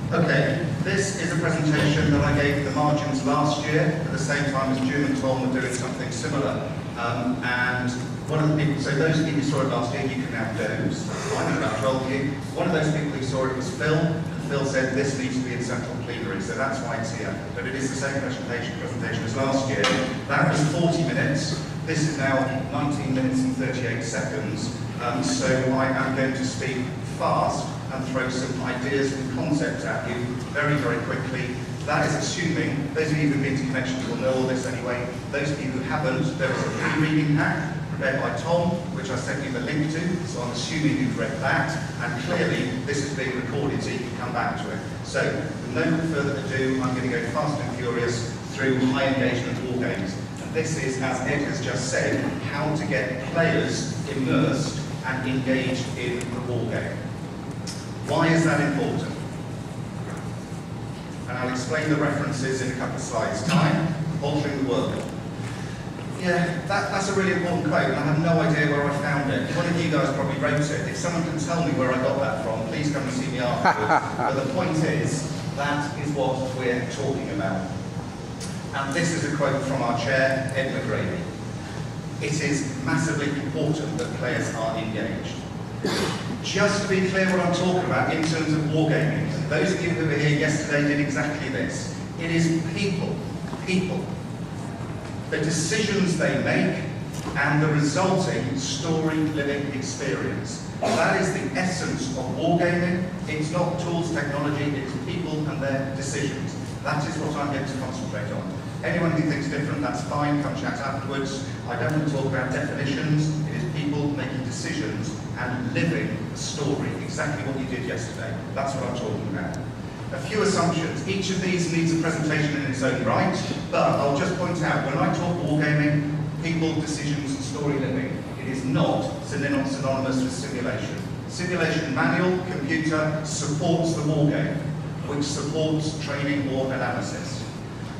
Okay, this is a presentation that I gave the margins last year at the same time as June and Tom were doing something similar. And one of the people, so those of you who saw it last year, you can now doze. I know that told you. One of those people who saw it was Phil, and Phil said this needs to be in central plenary, so that's why it's here. But it is the same presentation as last year. That was 40 minutes. This is now 19 minutes and 38 seconds. So I am going to speak fast and throw some ideas and concepts at you very, very quickly. That is assuming, those of you who've been to Connections will know all this anyway. Those of you who haven't, there is a pre-reading pack prepared by Tom, which I sent you the link to, so I'm assuming you've read that, and clearly this is being recorded so you can come back to it. So, with no further ado, I'm going to go fast and furious through high engagement war games. And this is, as Ed has just said, how to get players immersed and engaged in the war game. Why is that important? And I'll explain the references in a couple of slides' time. Altering the world. Yeah, that's a really important quote, and I have no idea where I found it. One of you guys probably wrote it. If someone can tell me where I got that from, please come and see me afterwards. But the point is, that is what we're talking about. And this is a quote from our chair, Ed McGrady. It is massively important that players are engaged. Just to be clear what I'm talking about in terms of wargaming, those of you who were here yesterday did exactly this. It is people, the decisions they make, and the resulting story-living experience. That is the essence of wargaming. It's not tools, technology, it's people and their decisions. That is what I'm going to concentrate on. Anyone who thinks different, that's fine, come chat afterwards. I don't want to talk about definitions. It is people making decisions and living the story, exactly what you did yesterday. That's what I'm talking about. A few assumptions. Each of these needs a presentation in its own right, but I'll just point out, when I talk wargaming, people, decisions, and story living, it is not synonymous with simulation. Simulation manual, computer, supports the wargame, which supports training or analysis.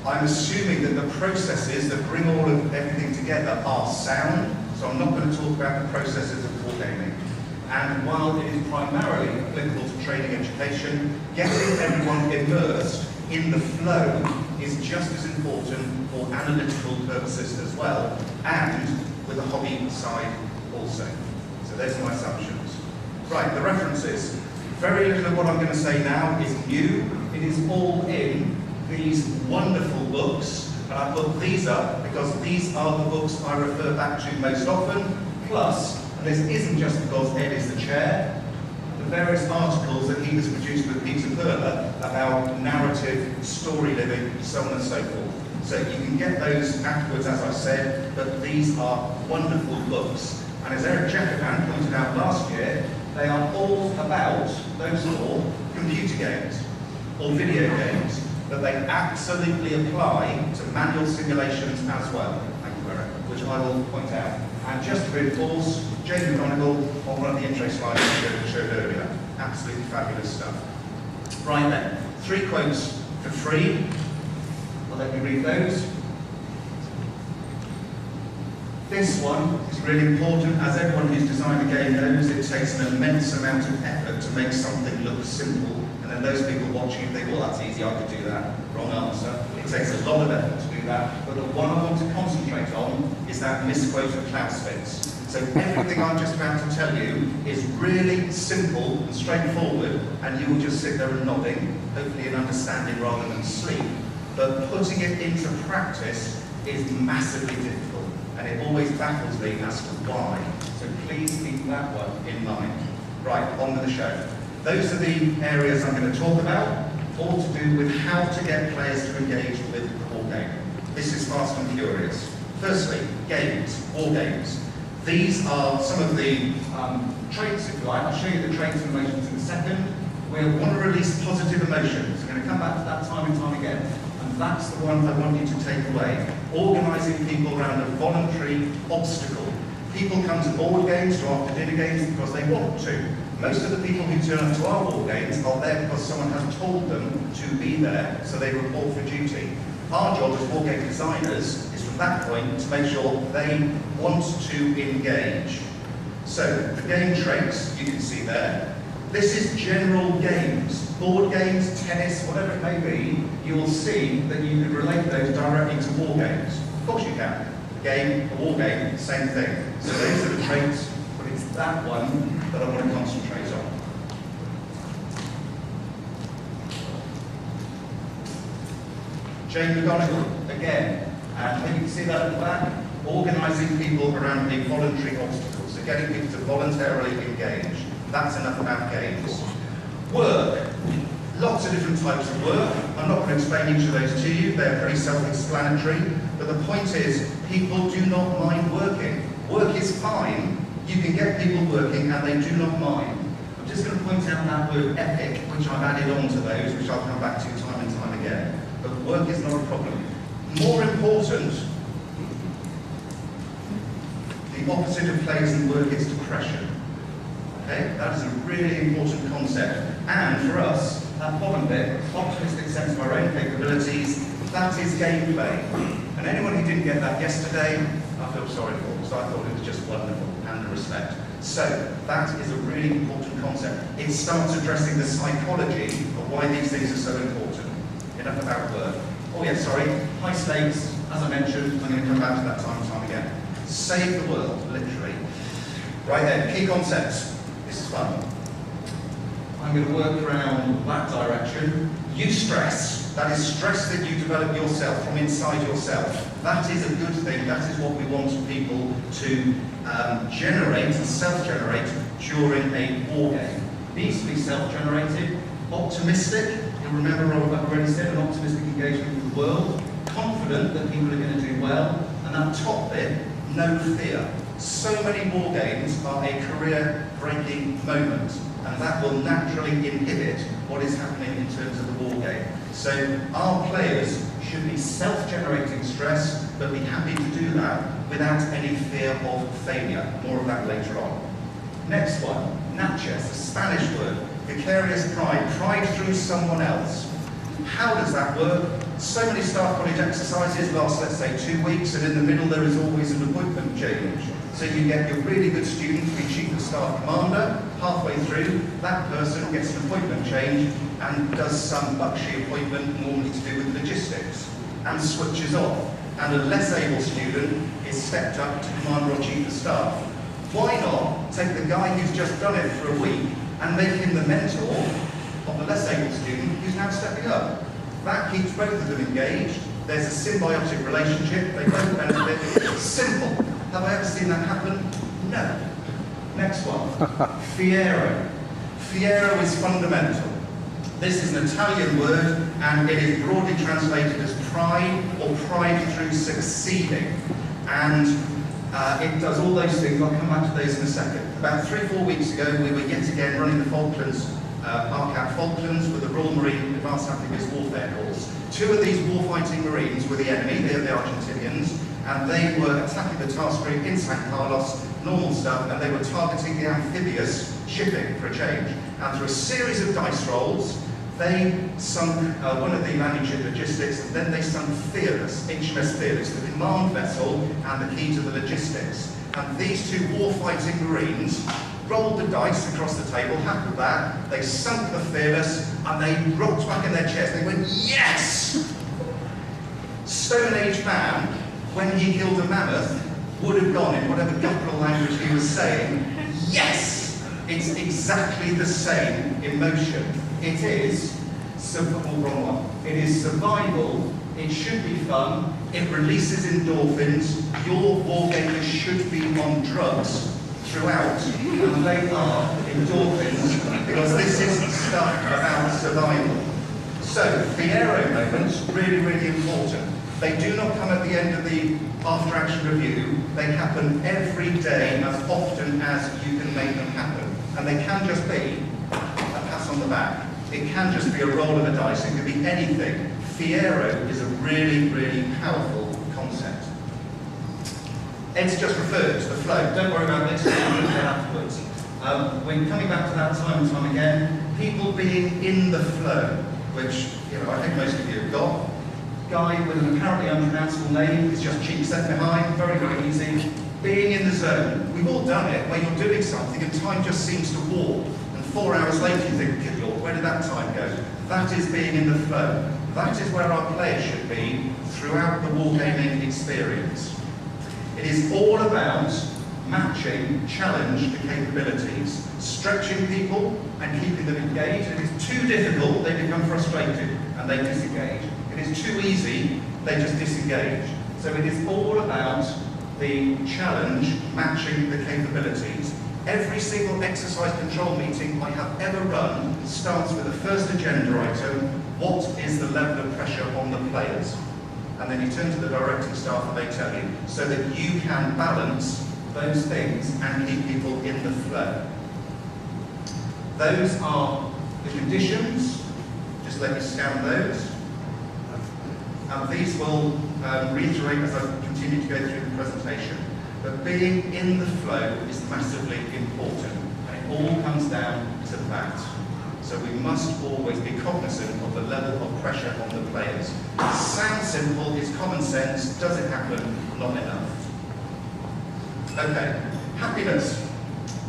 I'm assuming that the processes that bring all of everything together are sound, so I'm not going to talk about the processes of wargaming. And while it is primarily applicable to training education, getting everyone immersed in the flow is just as important for analytical purposes as well, and with a hobby side also. So there's my assumptions. Right, the references. Very little of what I'm going to say now is new. It is all in these wonderful books, and I put these up because these are the books I refer back to most often, plus, and this isn't just because Ed is the chair, the various articles that he has produced with Peter Perler about narrative, story living, so on and so forth. So you can get those afterwards, as I said, but these are wonderful books. And as Eric Jacoban pointed out last year, they are all about, those four, computer games or video games, but they absolutely apply to manual simulations as well, thank you, Eric, which I will point out. And just to reinforce, James McGonigal on one of the intro slides I showed earlier. Absolutely fabulous stuff. Right then, 3 quotes for free. I'll let you read those. This one is really important. As everyone who's designed a game knows, it takes an immense amount of effort to make something look simple. And then those people watching you think, well, that's easy, I could do that. Wrong answer. It takes a lot of effort to do that. But the one I want to concentrate on is that misquote of Clausewitz. So everything I'm just about to tell you is really simple and straightforward, and you will just sit there and nodding, hopefully in understanding rather than sleep. But putting it into practice is massively difficult, and it always baffles me as to why. So please keep that one in mind. Right, on with the show. Those are the areas I'm going to talk about, all to do with how to get players to engage with the war game. This is fast and furious. Firstly, games, war games. These are some of the traits, if you like. I'll show you the traits and emotions in a second. We want to release positive emotions. We're going to come back to that time and time again. And that's the one I want you to take away. Organising people around a voluntary obstacle. People come to board games, to after dinner games, because they want to. Most of the people who turn up to our war games are there because someone has told them to be there, so they report for duty. Our job as war game designers is from that point to make sure they want to engage. So, the game traits, you can see there. This is general games, board games, tennis, whatever it may be. You will see that you could relate those directly to war games. Of course you can. A game, a war game, same thing. So those are the traits, but it's that one that I want to concentrate on. Jane McGonigal, again, and maybe you can see that at the back, organising people around a voluntary obstacle, so getting people to voluntarily engage. That's enough about games. Work. Lots of different types of work. I'm not going to explain each of those to you, they're pretty self-explanatory, but the point is, people do not mind working. Work is fine, you can get people working and they do not mind. I'm just going to point out that word epic, which I've added on to those, which I'll come back to time and time again. But work is not a problem. More important, the opposite of pleasant work is depression. Okay? That is a really important concept. And for us, that bottom bit, optimistic sense of our own capabilities, that is gameplay. And anyone who didn't get that yesterday, I feel sorry for, because I thought it was just wonderful and a respect. So, that is a really important concept. It starts addressing the psychology of why these things are so important. Enough about work. Oh yeah, sorry, high stakes, as I mentioned, I'm going to come back to that time and time again. Save the world, literally. Right then, key concepts. This is fun. I'm going to work around that direction. Eustress, that is stress that you develop yourself, from inside yourself. That is a good thing, that is what we want people to generate and self-generate during a war game. Needs to be self-generated, optimistic, you'll remember I've already said, an optimistic engagement with the world, confident that people are going to do well, and that top bit, no fear. So many war games are a career-breaking moment, and that will naturally inhibit what is happening in terms of the war game. So our players should be self-generating stress, but be happy to do that without any fear of failure. More of that later on. Next one, Natchez, a Spanish word, vicarious pride, pride through someone else. How does that work? So many staff college exercises last, let's say, 2 weeks, and in the middle there is always an appointment change. So you get your really good student to be chief of staff commander, halfway through, that person gets an appointment change and does some buckshy appointment normally to do with logistics, and switches off. And a less able student is stepped up to commander or chief of staff. Why not take the guy who's just done it for a week and make him the mentor of the less able student who's now stepping up? That keeps both of them engaged. There's a symbiotic relationship. They both benefit. Simple. Have I ever seen that happen? No. Next one. Fiero. Fiero is fundamental. This is an Italian word, and it is broadly translated as pride or pride through succeeding. And it does all those things. I'll come back to those in a second. About 3 or 4 weeks ago, we were yet again running the Falklands, RCAP Falklands, with the Royal Marine Advanced Amphibious Warfare Course. 2 of these warfighting Marines were the enemy, they were the Argentinians, and they were attacking the task group in San Carlos, normal stuff, and they were targeting the amphibious shipping for a change. And through a series of dice rolls, they sunk one of the landing ship logistics, and then they sunk Fearless, HMS Fearless, the command vessel and the key to the logistics. And these 2 warfighting Marines rolled the dice across the table, happy with that, they sunk the Fearless, and they rocked back in their chairs. They went, yes! Stone Age man, when he killed a mammoth, would have gone in whatever guttural language he was saying, yes! It's exactly the same emotion. It is, wrong one. It is survival, it should be fun, it releases endorphins, your wargamers should be on drugs throughout, and they are endorphins, because this is stuff about survival. So, Fiero moments, really, really important. They do not come at the end of the after-action review, they happen every day as often as you can make them happen. And they can just be a pass on the back. It can just be a roll of a dice, it could be anything. Fiero is a really, really powerful concept. Ed's just referred to the flow. Don't worry about this, we'll look at that afterwards. We're coming back to that time and time again. People being in the flow, which I think most of you have got. Guy with an apparently unpronounceable name is just cheap set behind, very, very easy. Being in the zone. We've all done it, where you're doing something and time just seems to warp and 4 hours later you think, good Lord, where did that time go? That is being in the flow. That is where our players should be throughout the wargaming experience. It is all about matching, challenge the capabilities, stretching people and keeping them engaged. If it's too difficult, they become frustrated and they disengage. If it's too easy, they just disengage. So it is all about the challenge, matching the capabilities. Every single exercise control meeting I have ever run starts with the first agenda item: what is the level of pressure on the players? And then you turn to the directing staff and they tell you, so that you can balance those things and keep people in the flow. Those are the conditions. Just let me scan those. And these will reiterate as I continue to go through the presentation. But being in the flow is massively important. And it all comes down to that. So we must always be cognizant of the level of pressure on the players. It sounds simple, it's common sense. Does it happen? Not enough. Okay, happiness.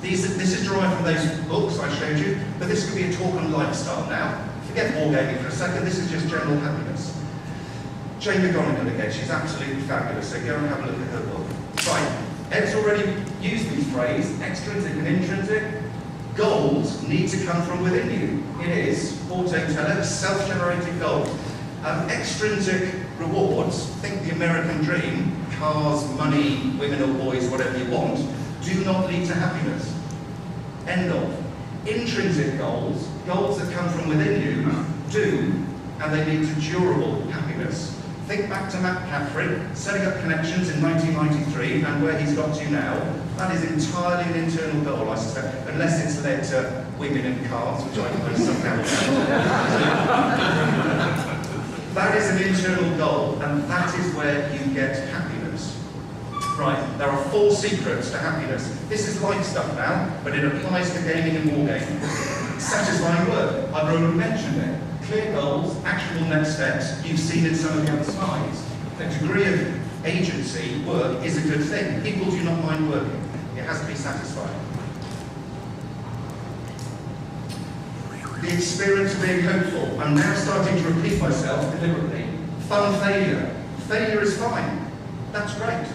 This is derived from those books I showed you, but this could be a talk on lifestyle now. Forget wargaming for a second, this is just general happiness. Jane McGonigal again, she's absolutely fabulous, so go and have a look at her book. Right, Ed's already used these phrases, extrinsic and intrinsic. Goals need to come from within you. It is, auto-teller, self-generated goals. Extrinsic rewards, think the American dream, cars, money, women or boys, whatever you want, do not lead to happiness. End of. Intrinsic goals, goals that come from within you, do, and they lead to durable happiness. Think back to Matt Caffrey, setting up connections in 1993 and where he's got to now. That is entirely an internal goal, I suspect, unless it's led to women and cars, which I can somehow. That is an internal goal, and that is where you get happiness. Right, there are 4 secrets to happiness. This is light stuff now, but it applies to gaming and wargaming. Satisfying work, I've already mentioned it. Clear goals, actionable next steps, you've seen in some of the other slides. A degree of agency, work, is a good thing. People do not mind working. It has to be satisfying. The experience of being hopeful. I'm now starting to repeat myself deliberately. Fun failure. Failure is fine. That's great.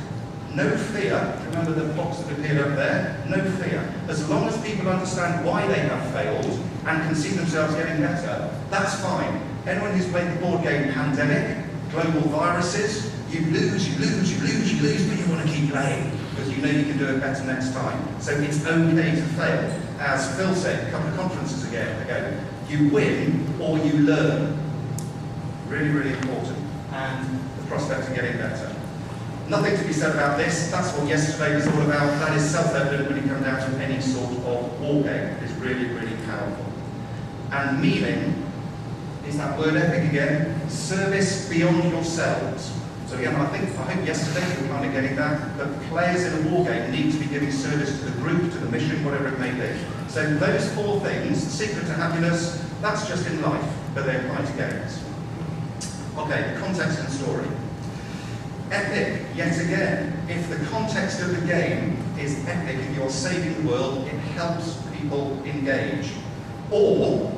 No fear. Remember the box that appeared up there? No fear. As long as people understand why they have failed and can see themselves getting better, that's fine. Anyone who's played the board game Pandemic, global viruses, you lose, but you want to keep playing because you know you can do it better next time. So it's okay to fail. As Phil said a couple of conferences ago, you win or you learn. Really, really important. And the prospect of getting better. Nothing to be said about this. That's what yesterday was all about. That is self-evident when you come down to any sort of war game. It's really, really powerful. And meaning is that word ethic again. Service beyond yourselves. So again, I hope yesterday you were kind of getting that players in a war game need to be giving service to the group, to the mission, whatever it may be. So those 4 things, the secret to happiness, that's just in life, but they apply to games. Okay, the context and story. Epic, yet again. If the context of the game is epic and you're saving the world, it helps people engage. Or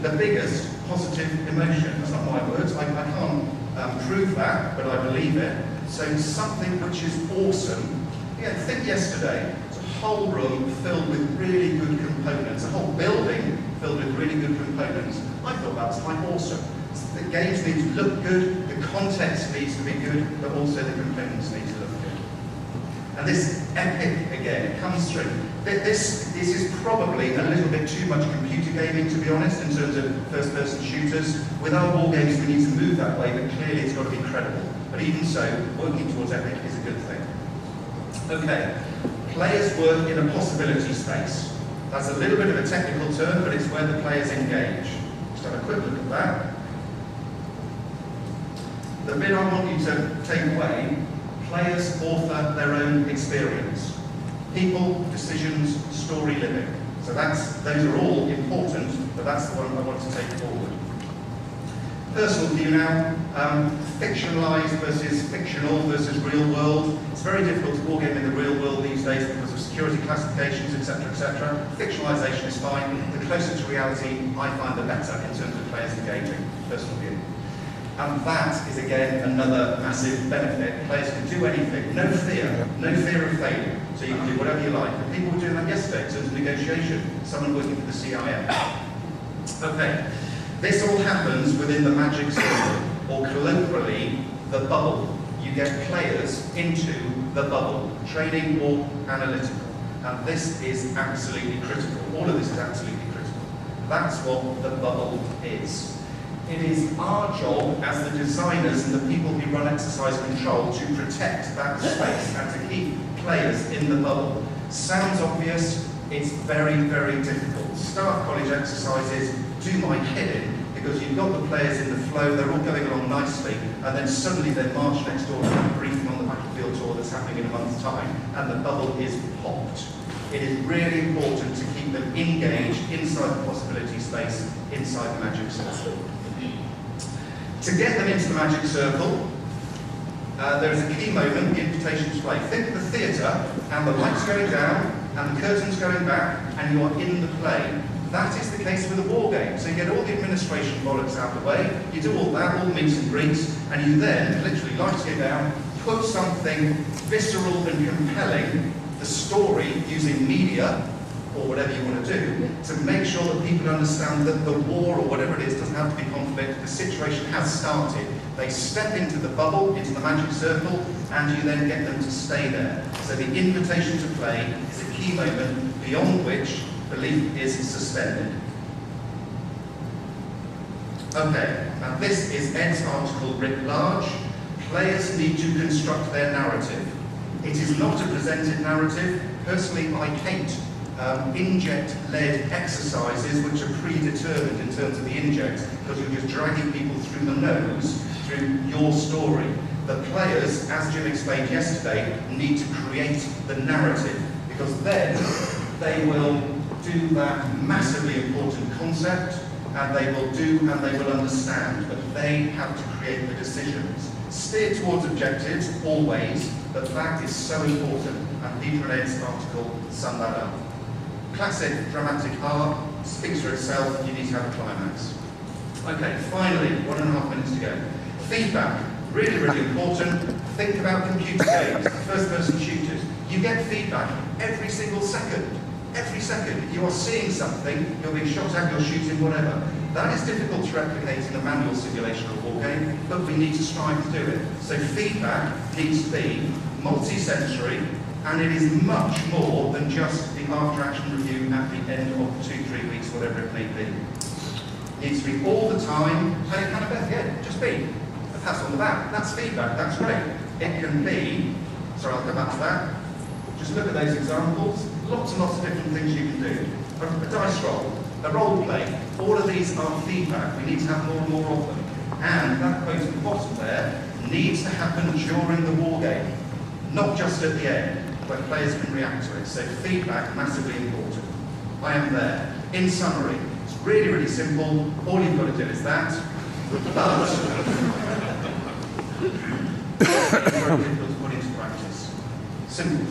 the biggest positive emotion. That's not my words. I can't prove that, but I believe it. So something which is awesome. Yeah, think yesterday. It's a whole room filled with really good components. A whole building filled with really good components. I thought that was quite awesome. The games need to look good, the context needs to be good, but also the components need to look good. And this epic, again, it comes through. This is probably a little bit too much computer gaming, to be honest, in terms of first-person shooters. With our war games, we need to move that way, but clearly it's got to be credible. But even so, working towards epic is a good thing. Okay, players work in a possibility space. That's a little bit of a technical term, but it's where the players engage. Just have a quick look at that. The bit I want you to take away, players author their own experience. People, decisions, story living. So those are all important, but that's the one I want to take forward. Personal view now, fictionalized versus fictional versus real world. It's very difficult to wargame in the real world these days because of security classifications, etc., etc. Fictionalization is fine. The closer to reality, I find the better in terms of players engaging. Personal view. And that is again another massive benefit. Players can do anything, no fear of failure. So you can do whatever you like. And people were doing that yesterday in terms of negotiation. Someone working for the CIA. Okay, this all happens within the magic circle, or colloquially, the bubble. You get players into the bubble, training or analytical. And this is absolutely critical. All of this is absolutely critical. That's what the bubble is. It is our job as the designers and the people who run exercise control to protect that space and to keep players in the bubble. Sounds obvious, it's very, very difficult. Staff college exercises do my head in because you've got the players in the flow, they're all going along nicely, and then suddenly they're marched next door to a briefing on the battlefield tour that's happening in a month's time, and the bubble is popped. It is really important to keep them engaged inside the possibility space, inside the magic circle. To get them into the magic circle, there is a key moment, the invitation to play. Think of the theatre, and the lights going down, and the curtains going back, and you are in the play. That is the case with a war game. So you get all the administration bollocks out of the way, you do all that, all the meets and greets, and you then, literally, lights go down, put something visceral and compelling, the story, using media, or whatever you want to do, to make sure that people understand that the war, or whatever it is, doesn't have to be conflict, the situation has started. They step into the bubble, into the magic circle, and you then get them to stay there. So the invitation to play is a key moment beyond which belief is suspended. Okay, now this is Ed's article writ large. Players need to construct their narrative. It is not a presented narrative. Personally, I hate inject-led exercises which are predetermined in terms of the inject, because you're just dragging people through the nose through your story. The players, as Jim explained yesterday, need to create the narrative, because then they will do that massively important concept, and they will do and they will understand, but they have to create the decisions. Steer towards objectives, always, but that is so important, and Peter and Ed's article sum that up. Classic dramatic art, speaks for itself, you need to have a climax. Okay, finally, 1.5 minutes to go. Feedback, really, really important. Think about computer games, first-person shooters. You get feedback every single second. Every second. You are seeing something, you're being shot at, you're shooting, whatever. That is difficult to replicate in a manual simulation or war game, but we need to strive to do it. So feedback needs to be multi-sensory, and it is much more than just the after-action review at the end of 2-3 weeks, whatever it may be. It needs to be all the time, and it can be, yeah, just be. A pat on the back, that's feedback, that's great. It can be, sorry, I'll come back to that. Just look at those examples. Lots and lots of different things you can do. A dice roll, a role play, all of these are feedback. We need to have more and more of them. And that quote at the bottom there needs to happen during the war game, not just at the end, where players can react to it. So feedback, massively important. I am there. In summary, it's really, really simple. All you've got to do is that. But it's very difficult to put into practice. Simple.